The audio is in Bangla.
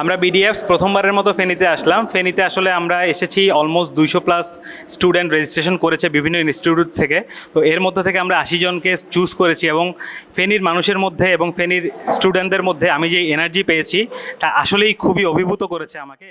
আমরা বিডিএফস প্রথমবারের মতো ফেনীতে আসলাম। ফেনীতে আসলে আমরা এসেছি অলমোস্ট 200+ স্টুডেন্ট রেজিস্ট্রেশন করেছে বিভিন্ন ইনস্টিটিউট থেকে। তো এর মধ্যে থেকে আমরা 80 জনকে চুজ করেছি এবং ফেনীর মানুষের মধ্যে এবং ফেনীর স্টুডেন্টদের মধ্যে আমি যে এনার্জি পেয়েছি তা আসলেই খুবই অভিভূত করেছে আমাকে।